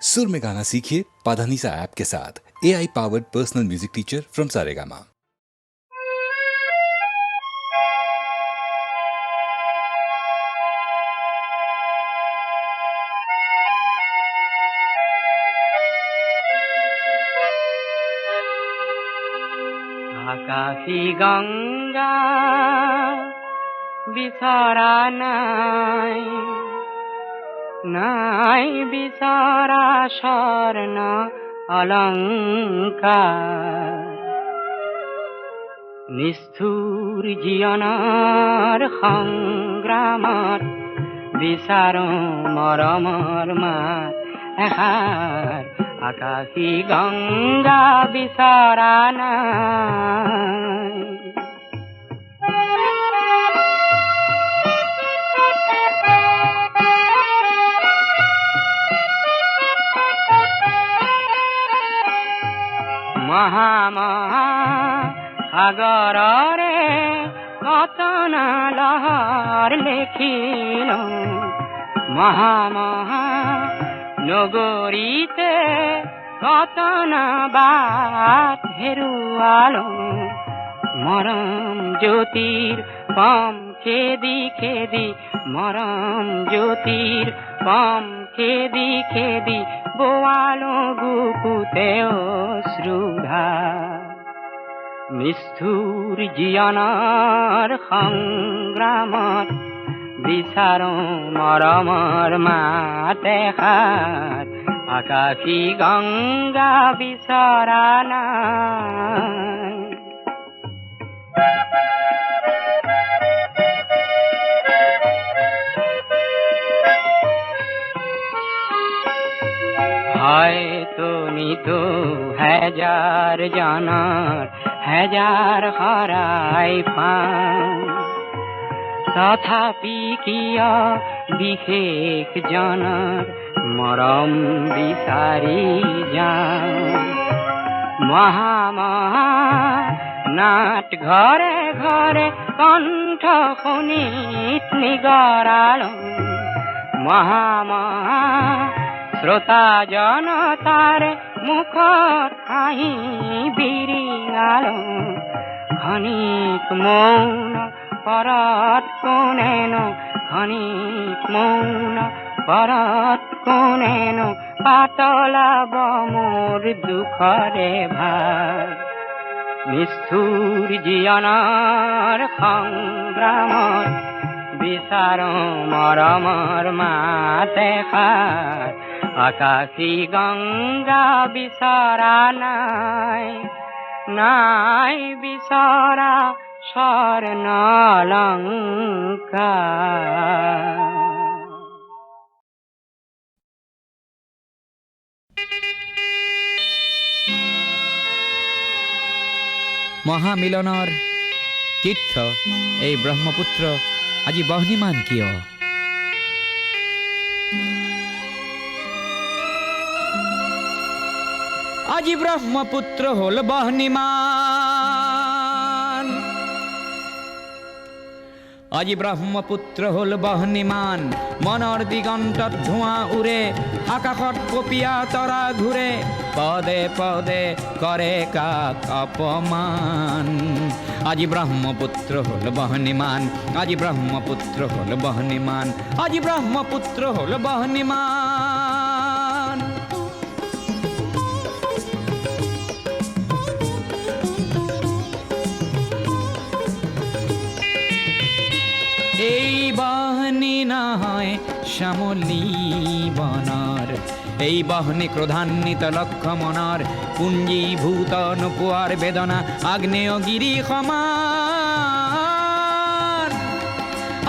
सुर में गाना सीखिए पाधानीसा ऐप के साथ। AI powered personal music teacher from Saregama. আকাশী গঙ্গা বিছরা নাই, নাই বিছরা স্বর্ণ অলঙ্কার। নিষ্ঠুর জীবনৰ সংগ্ৰামত বিচাৰো মৰমৰ মাত এষাৰ। আকাশী গঙ্গা বিছৰা নাই। মহা মহা সাগৰৰে কতনা লহৰ লেখিলো, মহা মহা নগৰীতে কতনা বাট হেৰুৱালো। মৰম জ্যোতিৰ পম খেদি খেদি, মৰম জ্যোতিৰ পম খেদি খেদি বোৱালো বুকুতে অশ্ৰুধাৰ। নিষ্ঠুৰ জীৱনৰ সংগ্ৰামত বিচাৰো মৰমৰ মাত এষাৰ। আকাশী গঙ্গা বিছৰা নাই। হয়তো নিতো হাজাৰ জনৰ হাজাৰ হৰাই পাওঁ, তথাপি কিয় বিশেষ জনৰ মৰম বিচাৰি যাওঁ। মহা মহা নাট ঘৰে ঘৰে কণ্ঠ শুনিত নিগৰালো, মহা মহা শ্ৰোতা জনতাৰে মুখত হাঁহি বিৰিঙালো। ক্ষণিক মৌন পৰত কোনেনো, ক্ষণিক মৌন পৰত কোনেনো পাতলাব মোৰ দুখৰে ভাৰ। নিষ্ঠুৰ জীৱনৰ সংগ্ৰামত বিচাৰো মৰমৰ মাত এষাৰ। আকাশী গঙ্গা বিছৰা নাই, নাই বিছৰা স্বৰ্ণ অলংকাৰ। মহামিলনৰ তীৰ্থ এই ব্ৰহ্মপুত্ৰ আজি বহ্নিমান কিয়? আজি ব্ৰহ্মপুত্ৰ হ'ল বহ্নিমান, আজি ব্ৰহ্মপুত্ৰ হ'ল বহ্নিমান। মনৰ দিগন্তত ধোঁৱা উৰে, আকাশত কপীয়া তৰা ঘূৰে, পদে পদে কৰে কাক অপমান। আজি ব্ৰহ্মপুত্ৰ হ'ল বহ্নিমান, আজি ব্ৰহ্মপুত্ৰ হ'ল বহ্নিমান, আজি ব্ৰহ্মপুত্ৰ হ'ল বহ্নিমান। এই বহ্নি নহয় শ্যামলী বনৰ, এই বহ্নি ক্ৰোধান্বিত লক্ষ্য মনৰ, পুঞ্জীভূত নোপোৱাৰ বেদনা আগ্নেয়গিৰি সমান।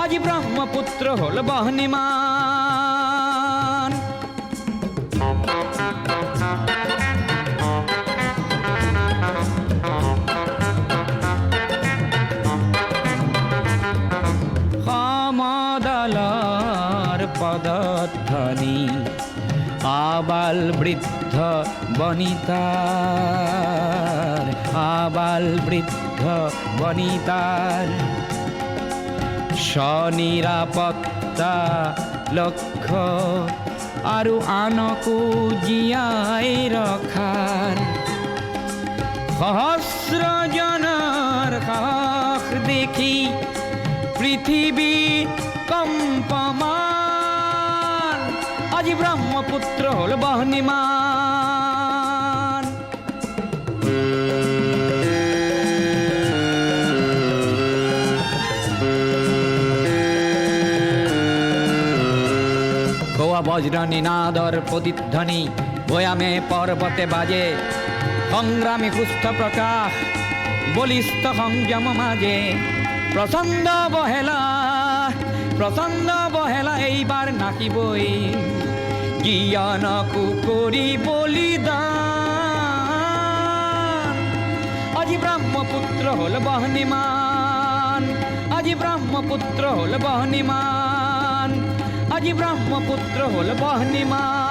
আজি ব্ৰহ্মপুত্ৰ হ'ল বহ্নিমান। সমদলৰ পদধ্বনি আবাল বৃদ্ধ বনিতার, আবাল বৃদ্ধ বনিতার স্বনিরাপত্তা লক্ষ্য আৰু আনকো জীয়াই ৰখাৰ সহস্ৰজনৰ সাহস দেখি পৃথিৱী কম্পমান আজি ব্ৰহ্মপুত্ৰ হ'ল বহ্নিমান গোৱা বজ্ৰ নিনাদৰ প্ৰতিধ্বনি ভৈয়ামে পৰ্বতে বাজে সংগ্ৰামী সুস্থ প্ৰকাশ বলিষ্ঠ সংযম মাজে প্ৰচণ্ড বহেলা এইবাৰ নাকিবই জ্ঞানকো কৰি বলিদান আজি ব্ৰহ্মপুত্ৰ হ'ল বহ্নিমান আজি ব্ৰহ্মপুত্ৰ হ'ল বহ্নিমান আজি ব্ৰহ্মপুত্ৰ হ'ল বহ্নিমান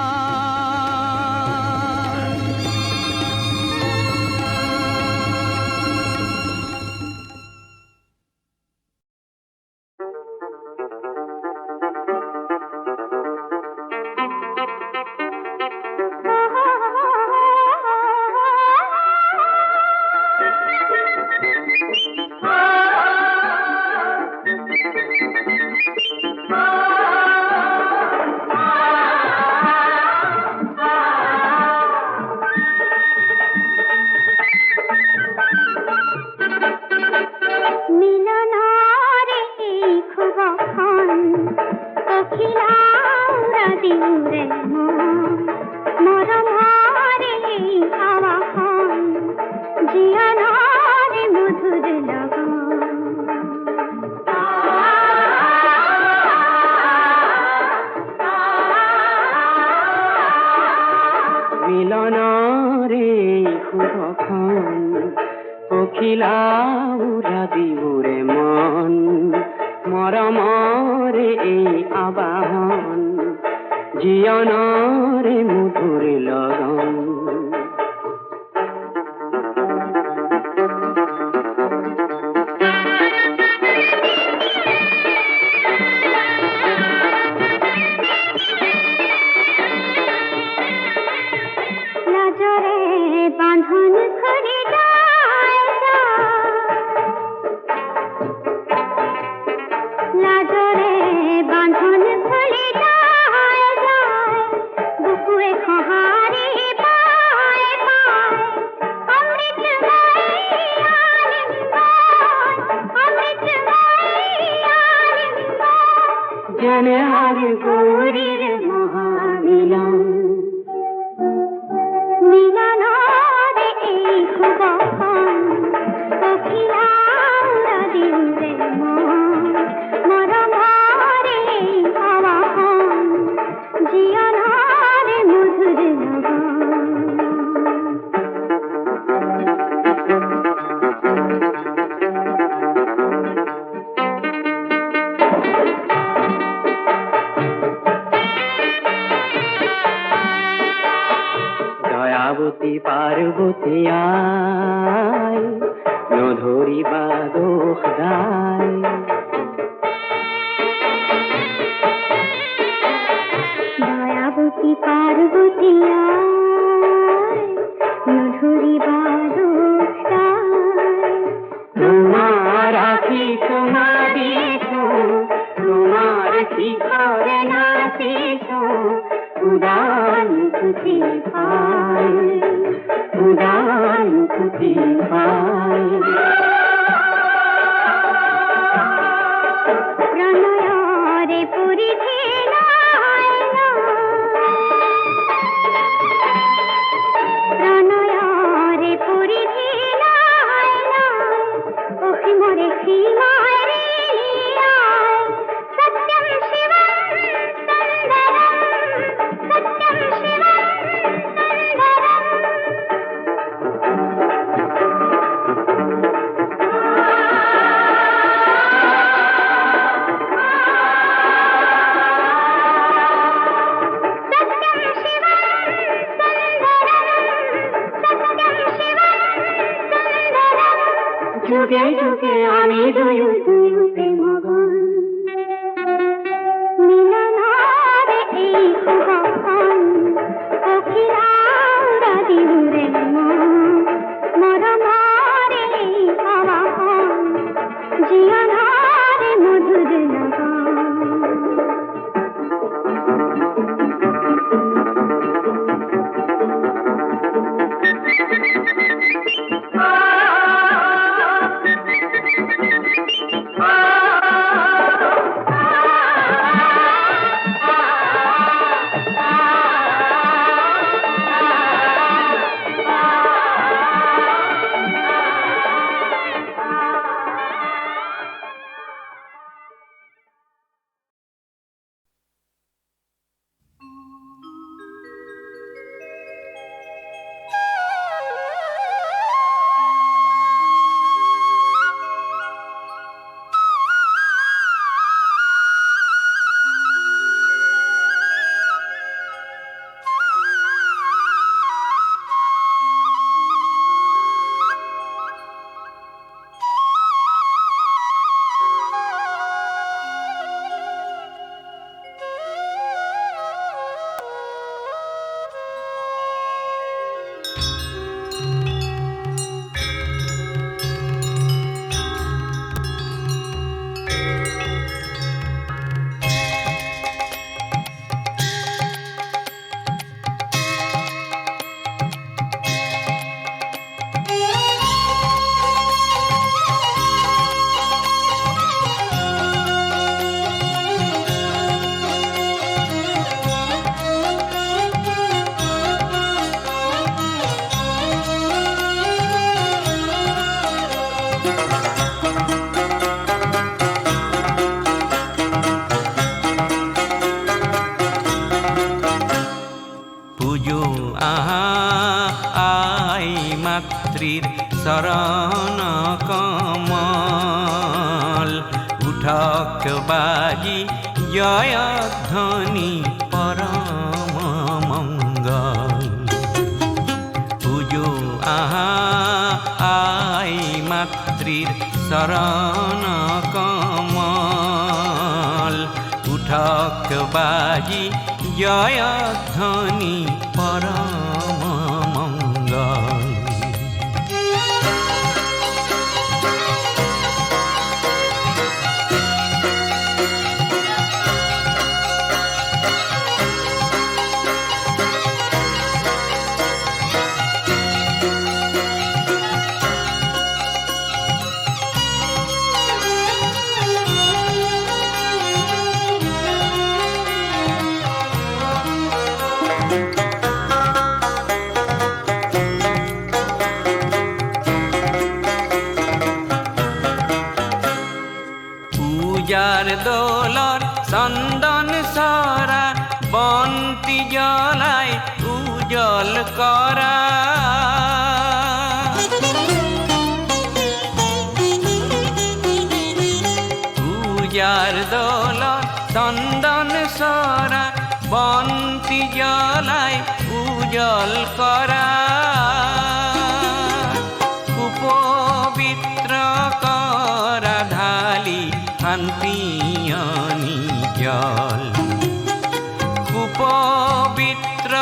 যুগে যুগে আমি দুয়ো দুয়ো প্রেমগণ মিলনারে এই শুভ পুজো আহা আই মাতৃর শরণ কমল, উঠক বাজি জয়ধ্বনি পরম মঙ্গল। পুজো আহা আই মাতৃর শরণ কমল, উঠক বাজি জয়ধ্বনি পরম মঙ্গল। পূজার দোলর চন্দন সরা, বন্তি জ্বলাই উজল করা। পূজার দোলর চন্দন সরা, বন্তি জ্বলাই উজল করা। কুপবিত্র করা ঢালি শান্তিয়নি জল, কুপবিত্র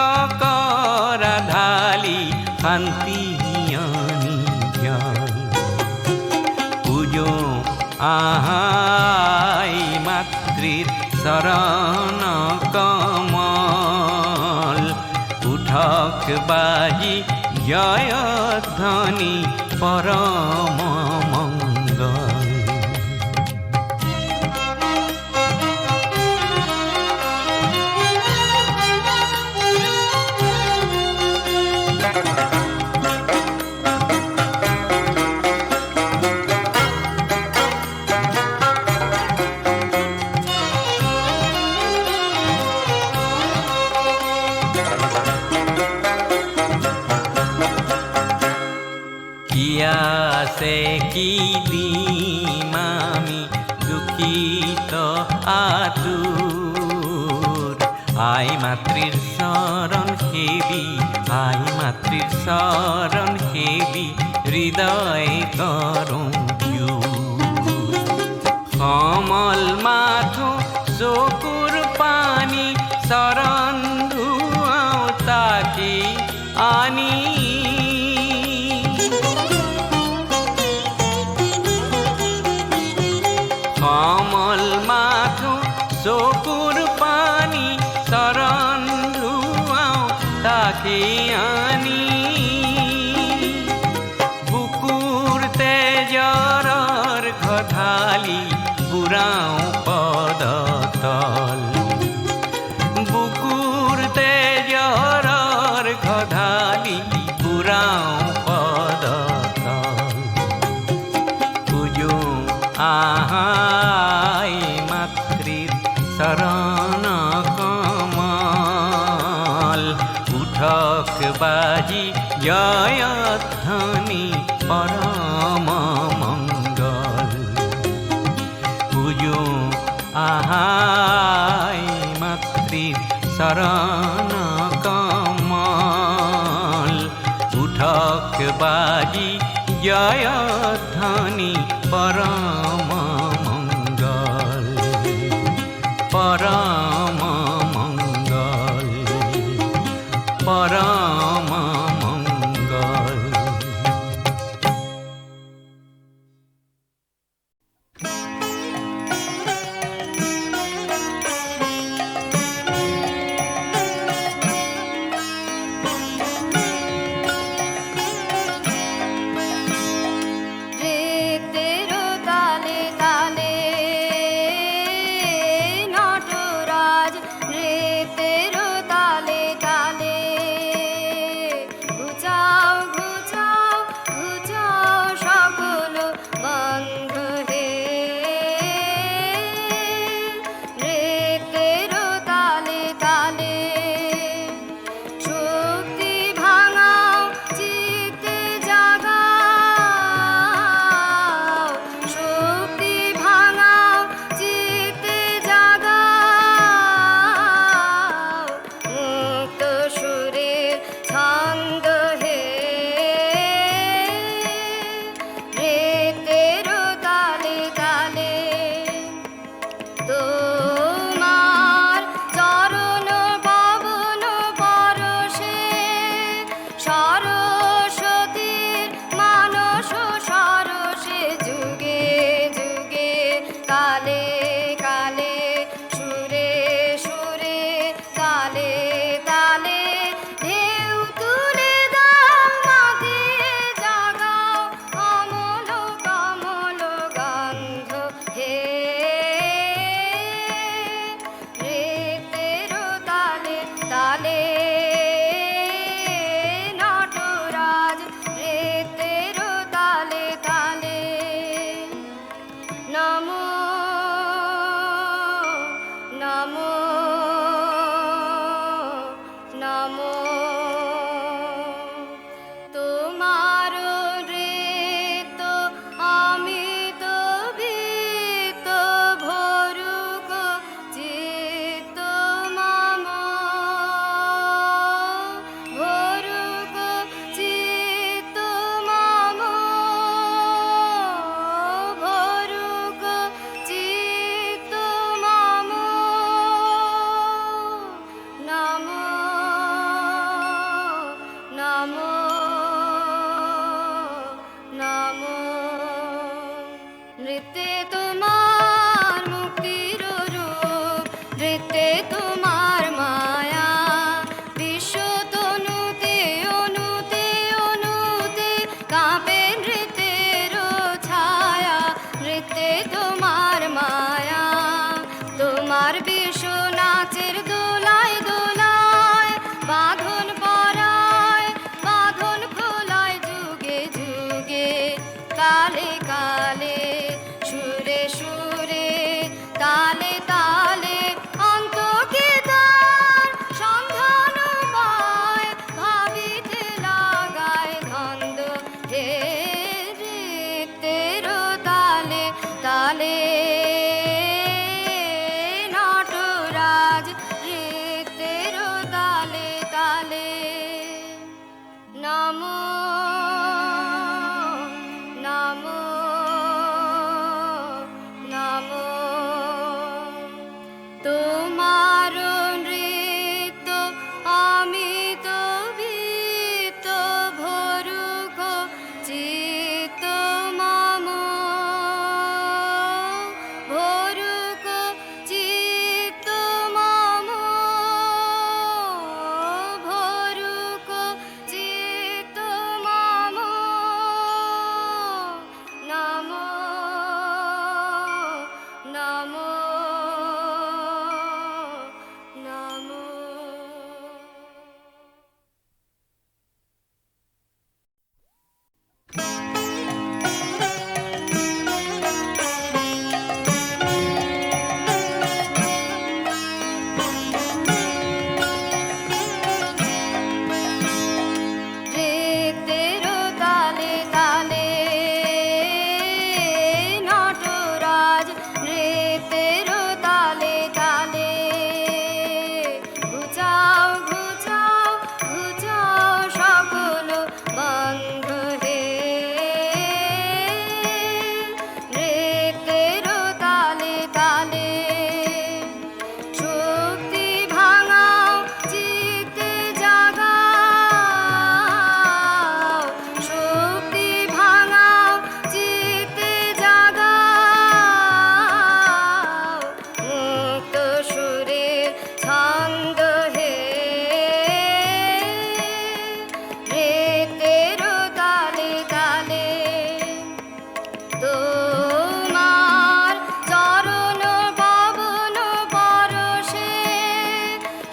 করা ঢালি শান্তিয়নি জল। পুজো আহাই মাতৃর শরণ কমল, উঠক বাজি জয়ধ্বনি পরম মঙ্গল। সে কি দিমামি দুঃখিত আতুর, আই মাতৃর শরণ হেবি, আই মাতৃর শরণ হেবি, হৃদয় করুণ কমল মাথো চকুর পানি, শরণ ধুয়াও তাকে আনি। কমল মাথো চকুর পানি, শরণ ধুয়াও তাকে আনি। বুকুর তেজর ঘধালি বুড়াও পদ তল, বুকুর তেজর ঘধালি বুড়াও পদ তল। পুজো আহাই মাতৃর শরণ কমল, উঠক বাজি জয়ধ্বনি পরম মঙ্গল। পুজো আহাই মাতৃর শরণ কমল, উঠক বাজি জয়ধ্বনি পরম মঙ্গল, পরম মঙ্গল, পরম মঙ্গল। নামো তোমার ঋত অমিত ভীত ভরুক চিত্ত মম ভরুক চিত্ত মম ভরুক চিত্ত মম নমো নমো নমো নৃত্যে তোমার মুক্তির রূপ নৃত্যে তোমার মায়া বিশ্ব তনুতে অনুতে অনুতে কাঁপে নৃত্যের ছায়া নৃত্যে তোমার মায়া তোমার বিশ্ব নাচের দোলায় দোলায় বাঁধন পরায় বাঁধন খোলায় যুগে যুগে কালে কালে সুরে সুরে তালে তালে অন্তকে তার সন্ধান পায় ভাবিতে লাগায় ধন্দ হে নৃত্যের তালে তালে নটরাজ নৃত্যের তালে তালে নমো নমো নমো তোমার নৃত্য অমিত ভীত ভরুক চিত্ত মম ভরুক চিত্ত মম ভরুক চিত্ত মম নমো নমো নমো নৃত্যের তালে তালে নটরাজ নৃত্যের তালে তালে ঘুচাও ঘুচাও ঘুচাও সকল বন্ধ হে নৃত্যের তালে তালে শক্তি ভাঙাও চিত্তে জাগাও শক্তি ভাঙাও চিত্তে জাগাও মুক্ত সুরের ছন্দ হে নৃত্যের তালে তালে তোমার চরণ পাবন পরশে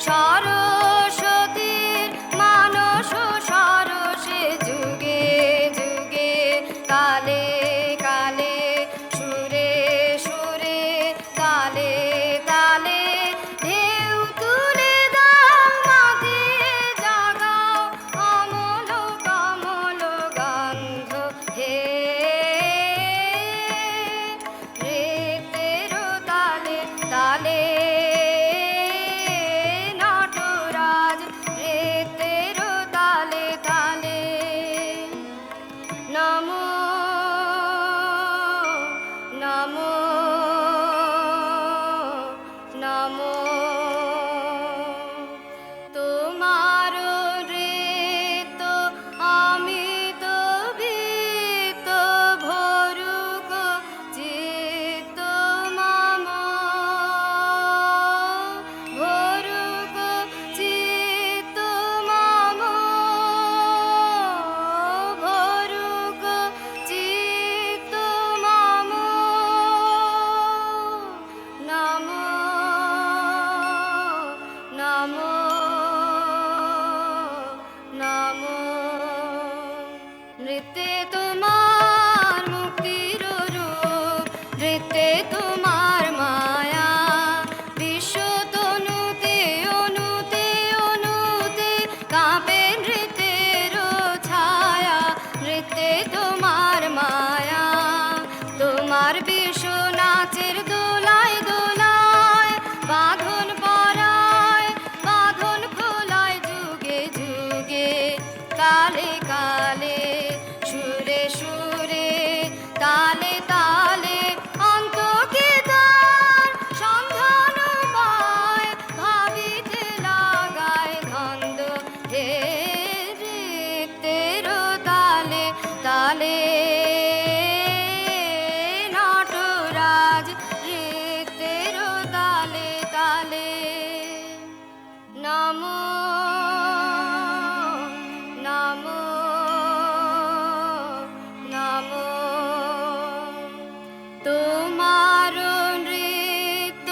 সরস্বতীর মানস সরসে যুগে যুগে কালে কালে সুরে সুরে তালে তালে ঢেউ তুলে দাও মাঝে জাগাও অমল কমল গন্ধ হে নৃত্যের তালে তালে নটরাজ নৃত্যের তালে তালে নমো নমো নমো তোমার ঋত অমিত ভীত ভরুক চিত্ত মম ভরুক চিত্ত মম ভরুক চিত্ত মম নমো নমো নমো নৃত্যে তোমার মুক্তির রূপ নৃত্যে তোমার মায়া বিশ্ব তনুতে অনুতে অনুতে কাঁপে নৃত্যেরও ছায়া, নৃত্যে তোমার মায়া। তোমার বিশ্ব নাচের দোলায় দোলায়, বাঁধন পরায় বাঁধন খোলায়, যুগে যুগে কালে কালে, সুরে সুরে তালে তালে, অন্তকে তার সন্ধান পায়, ভাবিতে লাগায় ধন্দ হে নৃত্যেরও তালে তালে। নটরাজ নৃত্যেরও তালে তালে। নমো নমো নমো। তোমার নৃত্য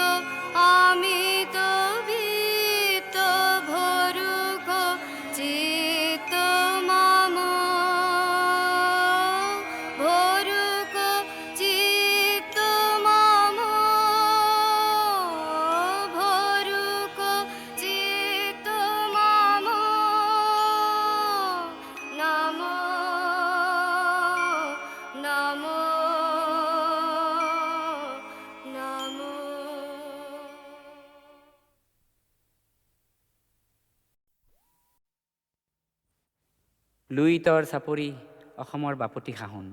অমিত ভীত, ভরুক চিত্ত মম, ভরুক চিত্ত মম, ভরুক চিত্ত মম। নমো নমো নমো। লুইতৰ চাপৰি অসমৰ বাপতি সাহোন,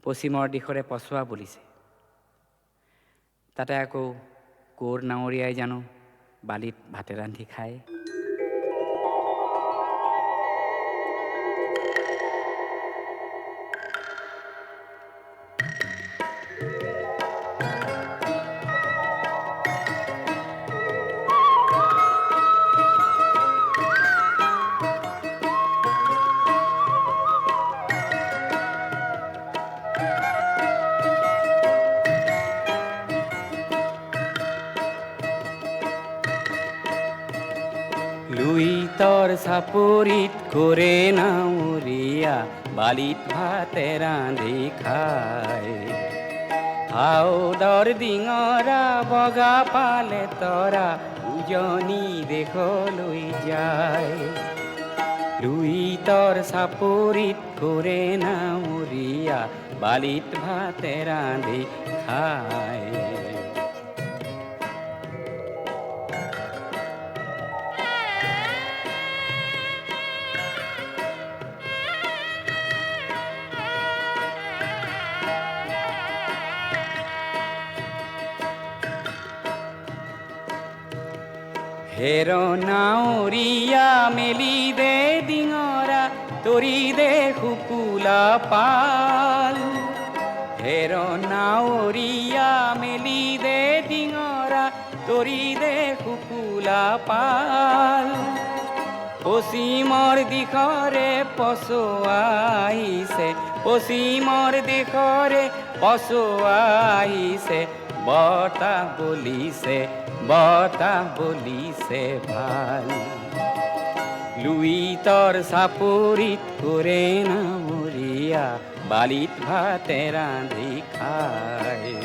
পশ্চিমৰ দিশৰে পছোৱা বুলিছে। তাতে আকৌ কোৰ নাৱৰীয়াই জানো বালিত ভাতে ৰান্ধি খায়। লুইতৰ চাপৰিত কৰে নাৱৰীয়া, বালিত ভাতে ৰান্ধি খায়। হাওদৰ ডিঙৰা বগা পালে তৰা, উজনি দেশলৈ যায়। লুইতৰ চাপৰিত কৰে নাৱৰীয়া, বালিত ভাতে ৰান্ধি খায়। হেৰ নাৱৰীয়া মেলি দে ডিঙৰা, তৰি দে শুকুলা পাল। হেৰ নাৱৰীয়া মেলি দে ডিঙৰা, তৰি দে শুকুলা পাল। পশ্চিমৰ দিশৰে পছোৱা আহিছে, পশ্চিমৰ দিশৰে পছোৱা আহিছে, বতাহ বলিছে বতাহ বলিছে ভাল। লুইতৰ চাপৰিত কৰে নাৱৰীয়া, বালিত ভাতে ৰান্ধি খায়।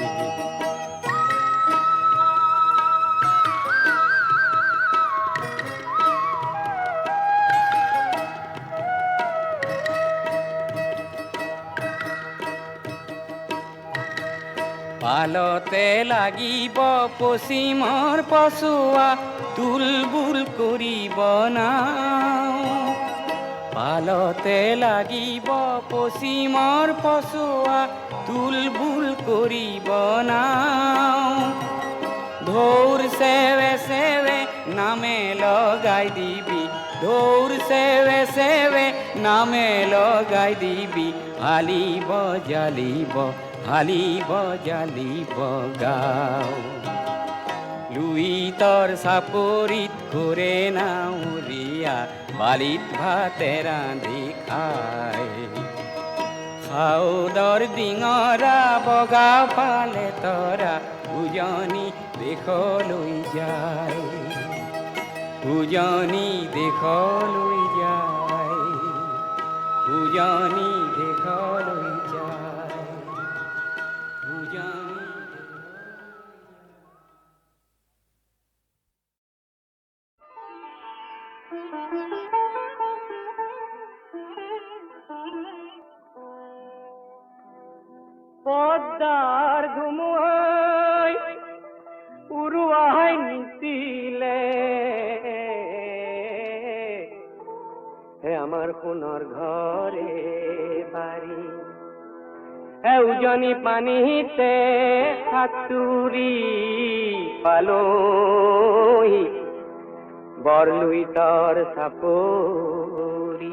পালতে লাগিব পশ্চিমৰ পছোৱা, তুলবুল কৰিব নাও। পালতে লাগিব পশ্চিমৰ পছোৱা, তুলবুল কৰিব নাও। ঢৌৰ চেৱে চেৱে নামে লগাই দিবি, ঢৌৰ চেৱে চেৱে নামে লগাই দিবি, হালিব জালিব হালিব জালিব গাঁও। লুইতৰ চাপৰিত কৰে নাৱৰীয়া, বালিত ভাতে ৰান্ধি খায়। হাওদৰ ডিঙৰা বগা পালে তৰা, উজনি দেশলৈ যায়। উজনি দেশলৈ যায়, উজনি দেশলৈ যায়, উজনি। Thank you. পদ্মাৰ ধুমুহাই উৰুৱাই নিছিলে হে আমাৰ সোণৰ ঘৰে বাৰী হে উজনি পানীতে সাঁতুৰি পালোহি বৰলুইতৰ চাপৰি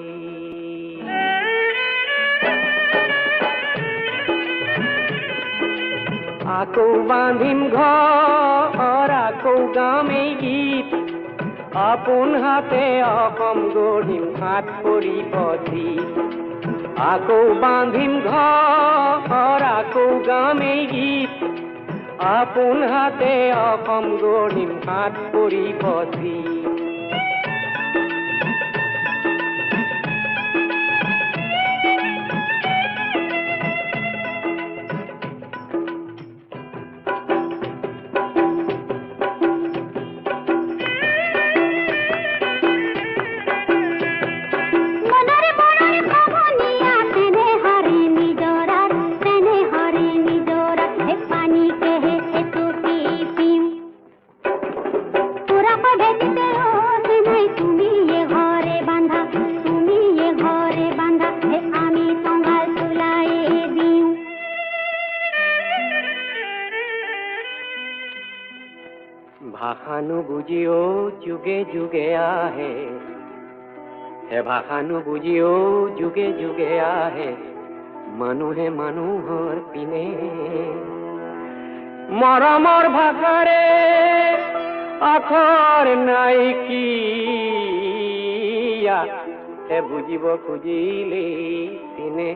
আকৌ বান্ধিম ঘৰ আকৌ গাম এই গীত আপোন হাতে অসম গঢ়িম হাত কৰি পথি আকৌ বান্ধিম ঘৰ আকৌ গাম এই গীত আপোন হাতে অসম গঢ়িম হাত কৰি পথি ভাষানো বুজিও যুগে যুগে আহে হে ভাষানো বুজিও যুগে যুগে আহে মানুহে মানুহৰ পিনে মৰমৰ ভাষাৰে আখৰ নাইকিয়া হে বুজিব খুজিলে চিনে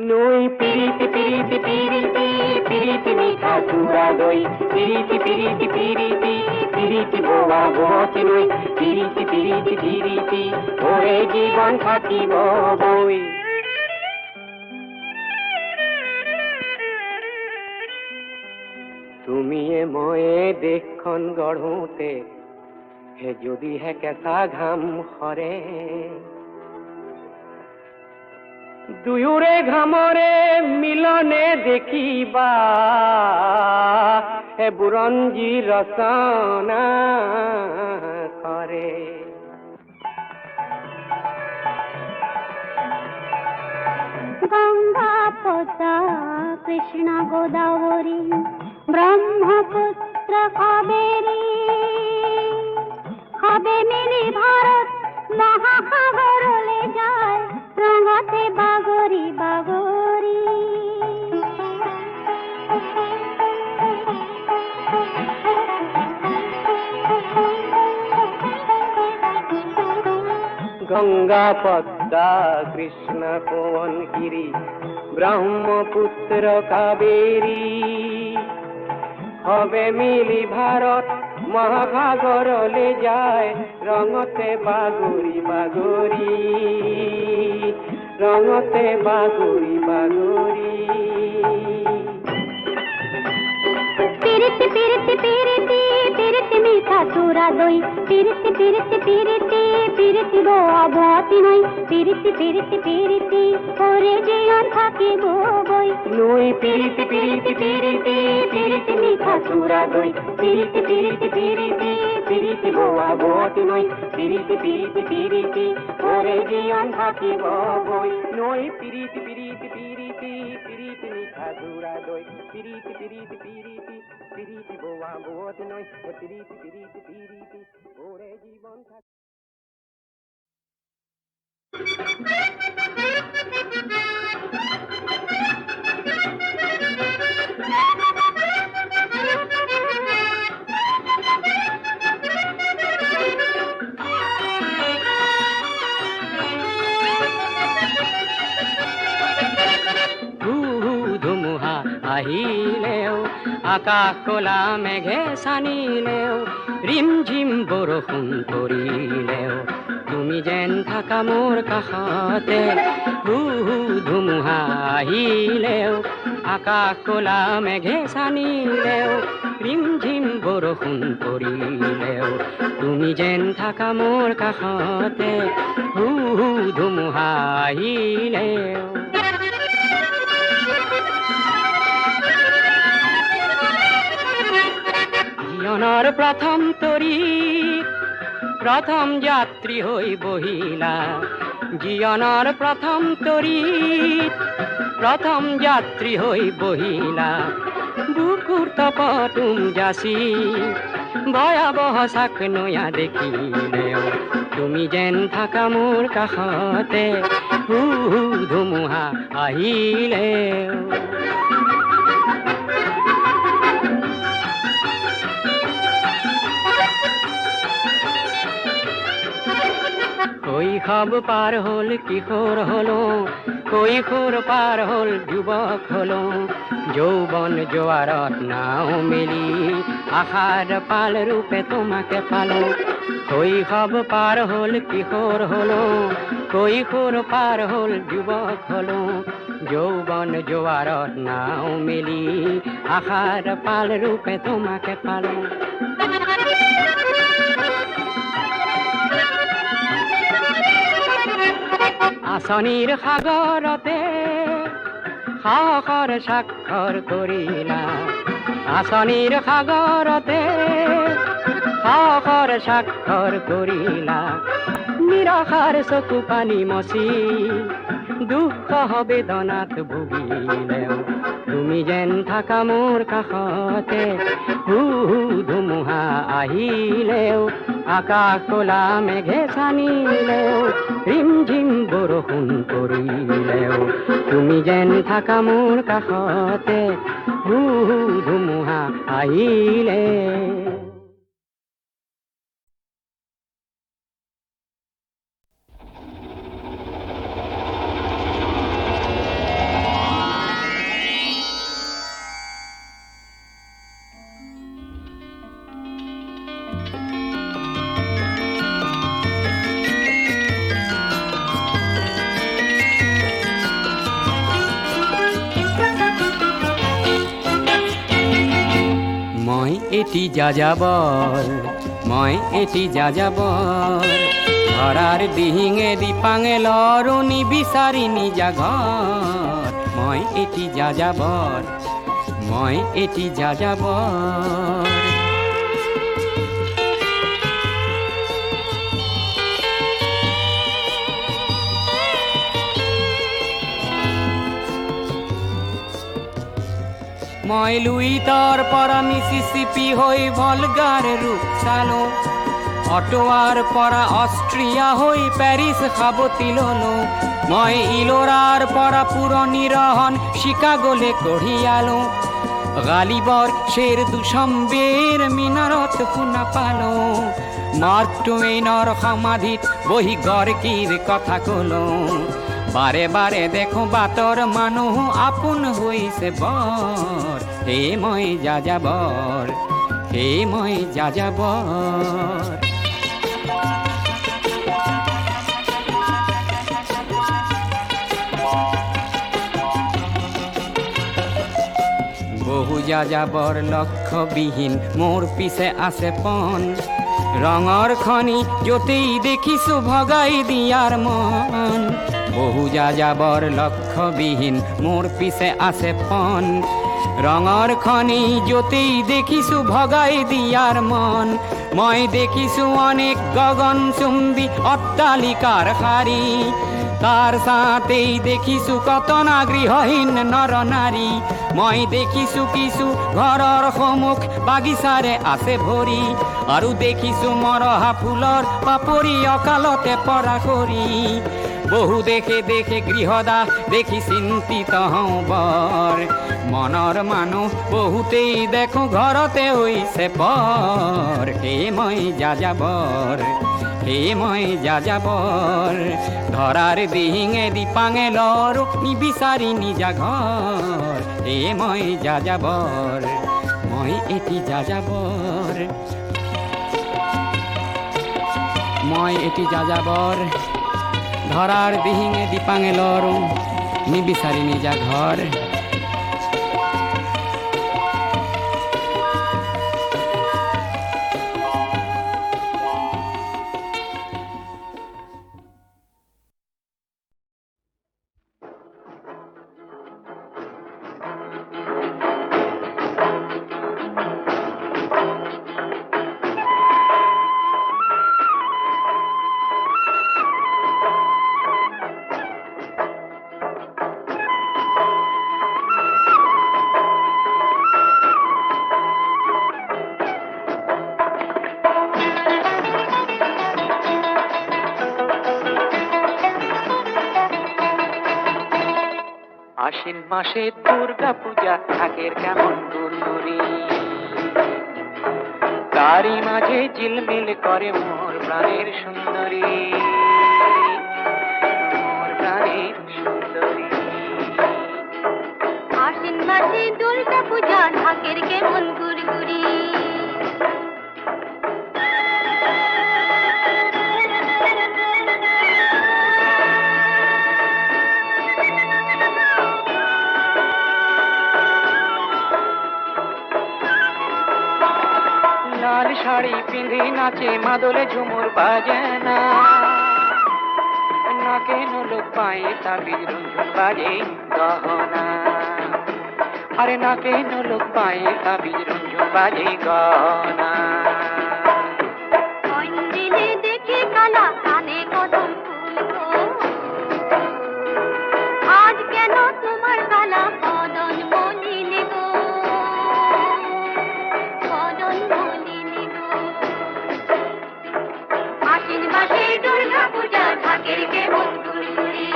নৈ পিরিতি পিরিতি পিরিতি পিরিতি মিঠা চূড়া দই পিরিতি পিরিতি পিরিতি পিরিতি বোয়া বহতি নই পিরিতি পিরিতি পিরিতি ওরে জীবন থাকিব বই তুমিয়ে ময়ে দেশখন গঢ়োতে হে যদিহে কেঁচা ঘাম সৰে দুয়োৰে ঘামৰে মিলনে দেখিবা হে বুৰঞ্জী ৰচনা কৰে গঙ্গা পদ্মা কৃষ্ণ গোদাবরী ব্রহ্মপুত্র কাবেরী হবে মিলি ভারত মহাসাগরলে যায় রঙতে বাগরি বাগরি গঙ্গা পদ্মা কৃষ্ণ পবনগিরি ব্রহ্মপুত্র কাবেরী হবে মিলি ভারত মহাসাগরলে যায় রঙতে বাগরি বাগরি রঙতে বাগরি বাগরি পিরিতি পিরিতি পিরিতি পিরিতি মিঠা চূড়া দই পিরিতি পিরিতি পিরিতি পিরিতি বোয়া বহতি নই পিরিতি পিরিতি পিরিতি ওরে জীবন থাকিব বই নই পিরিতি পিরিতি পিরিতি পিরিতি মিঠা চূড়া দই পিরিতি পিরিতি পিরিতি পিরিতি বোয়া বহতি নই পিরিতি পিরিতি পিরিতি ওরে জীবন থাকিব বই নই পিরিতি পিরিতি পিরিতি পিরিতি মিঠা চূড়া দই পিরিতি পিরিতি পিরিতি পিরিতি বোয়া বহতি নই পিরিতি পিরিতি পিরিতি ওরে জীবন থাকিব ধুমুহা আহিলেও আকাশ কলা মেঘে ছানিলেও ৰিমঝিম বৰষুণ পৰিলেও তুমি যেন থাকা মোৰ কাষতে হু হু ধুমুহা আহিলেও আকাশ কলা মেঘে ছানিলেও ৰিমঝিম বৰষুণ পৰিলেও তুমি যেন থাকা মোৰ কাষতে হু হু ধুমুহা আহিলেও জীৱনৰ প্ৰথম তৰি প্ৰথম যাত্ৰী হৈ বহিলা জীৱনৰ প্ৰথম তৰি প্ৰথম যাত্ৰী হৈ বহিলা বুকুৰ তপতুম যাচি ভয়াবহ চাক নয়া দেখিলেও তুমি যেন থাকা মোৰ কাষতে হু হু ধুমুহা আহিলেও শৈশৱ পাৰ হ'ল কিশোৰ হলো কৈশোৰ পাৰ হ'ল যুৱক হলো যৌৱন জোৱাৰত নাও মেলি আশাৰ পাল ৰূপে তোমাকে পালো শৈশৱ পাৰ হ'ল কিশোৰ হলো কৈশোৰ পাৰ হ'ল যুৱক হলো যৌৱন জোৱাৰত নাও মেলি আশাৰ পাল ৰূপে তোমাকে পালো আঁচনিৰ সাগৰতে সাহসৰ স্বাক্ষৰ কৰিলা আঁচনিৰ সাগৰতে সাহসৰ স্বাক্ষৰ কৰিলা নিৰাশাৰ চকু পানী মচি দুখ বেদনাত ভুগিলেও তুমি যেন থাকা মোৰ কাষতে হু হু ধুমুহা আহিলেও আকাশ কলা মেঘে ছানিলেও ৰিমঝিম বৰষুণ পৰিলেও তুমি যেন থাকা মোৰ কাষতে হু হু ধুমুহা আহিলে এটি যাযাবৰ মই এটি যাযাবৰ ধৰাৰ দিহিঙে দিপাঙে লৰণি বিচাৰি নিজা ঘৰ মই এটি যাযাবৰ মই এটি যাযাবৰ মই লুইতৰ পৰা মিছিছিপি হৈ ভলগাৰ ৰূপ চালো অটোৱাৰ পৰা অষ্ট্ৰিয়া হৈ পেৰিছ সাৱতি ললো মই ইলোৰাৰ পৰা পুৰণি ৰহন চিকাগোলে কঢ়িয়ালো গালিবৰ শ্বেৰ দুচম্বেৰ মিনাৰত শুনা পালো মাৰ্ক টুৱেইনৰ সমাধিত বহি গৰ্কিৰ কথা কলো বাৰে বাৰে দেখো বাটৰ মানুহ আপোন হৈছে বৰ হে মই যাযাবৰ হে মই যাযাবৰ বহু যাযাবৰ লক্ষ্যবিহীন মোৰ পিছে আছে পণ ৰঙৰ খনি য'তেই দেখিছো ভগাই দিয়াৰ মন বহু যাযাবৰ লক্ষ্যবিহীন মোৰ পিছে আছে পণ ৰঙৰ খনি য'তেই দেখিছো ভগাই দিয়াৰ মন মই দেখিছো অনেক গগনচুম্বী অট্টালিকাৰ শাৰী তাৰ ছাতেই দেখিছো কতনা গৃহহীন নৰ নাৰী মই দেখিছো কিছু ঘৰৰ সন্মুখ বাগিচাৰে আছে ভৰি আৰু দেখিছো মৰহা ফুলৰ পাপৰি অকালতে পৰা কৰি বহু দেখে দেখে গৃহদাহ দেখি চিন্তিত হওঁ বৰ মনৰ মানুহ বহুতেই দেখো ঘৰতে হৈছে পৰ হে মই যাযাবৰ হে মই যাযাবৰ ধৰাৰ দিহিঙে দিপাঙে লৰো নিবিচাৰি নিজা ঘৰ হে মই যাযাবৰ মই এটি যাযাবর, মই এটি যাযাবর, ধরার দিহিঙে দীপাঙে লর, নিবিচারি নিজা ঘর। আশ্বিন মাসে দুর্গা পূজা থাকের কেমন দুর্দুরি, তারই মাঝে ঝিলমিল করে মোর প্রাণের সুন্দরী, মোর প্রাণের সুন্দরী। আশ্বিন মাসে দুর্গা পূজা ঢাকের কেমন গুড়গুড়ি, লাল শাড়ি পিঁধে নাচে মাদলে ঝুমুর বাজে না, নাকে নলক পায়ে তাবিজ রঞ্জন বাজে গহনা, আরে নাকে নলক পায়ে তাবিজ রঞ্জন বাজে গহনা। দিলে দেখে কালা কানে কদম ফুল গো, আজ কেন তোমার কালা বদন মলিনে গো, বদন মলিনে গো। আশ্বিন মাসে দুর্গা পূজা ঢাকের কেমন গুড়গুড়ি,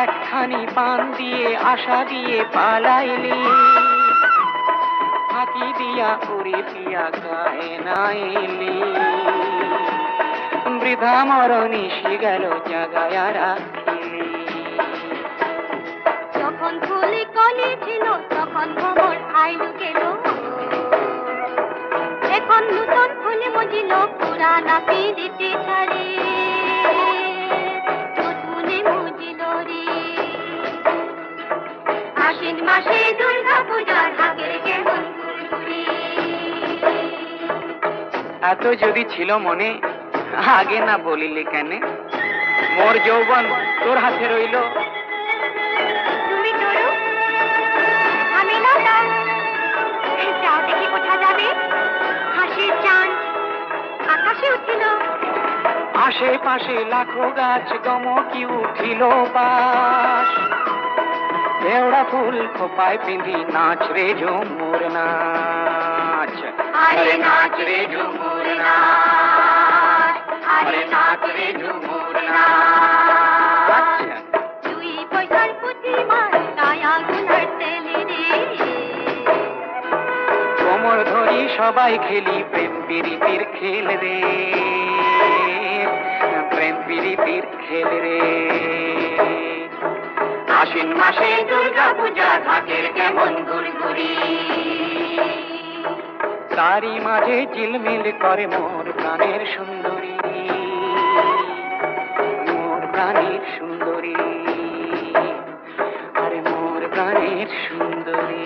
একখানি পান দিয়ে আশা দিয়ে পালাইলি, ফাঁকি দিয়া উড়ে পিয়া গায়ে নাইলি, বৃথা মরণি সে গেল জাগায় রাখিলি। যখন ফুলে কলি ছিল তখন ভ্রমণ আইলু গেল, এখন নূতন ফুলে মজিল পুরানা পিরিতি ছাড়ে, নতুনে মজিল রে। আশ্বিন মাসে দুর্গা পূজা ঢাকের কেমন গুড়গুড়ি, এত যদি ছিল মনে আগে না বলিলি কেন, মোর যৌবন তোর হাতে রইল। তুমি তোরো আমি লতা, যাও দেখি কোথা যাবে। হাসির চাঁদ আকাশে উঠিল, আশেপাশে লাখো গাছ গমকি উঠিল বাস, দেওড়া ফুল খোপায় পিঁধি নাচ রে ঝুমুর নাচ, আরে নাচ রে ঝুমুর নাচ, আরে নাচ রে ঝুমুর নাচ। দুই পয়সার পুঁথি মাছ তাই আগুনের তেলে রে, কোমর ধরি সবাই খেলি প্রেম প্রীতির খেল রে, প্রেম প্রীতির খেল রে। আশ্বিন মাসে দুর্গা পূজা ঢাকের কেমন গুড়গুড়ি, তারই মাঝে ঝিলমিল করে মোর প্রাণের সুন্দরী, মোর প্রাণের সুন্দরী, আরে মোর প্রাণের সুন্দরী।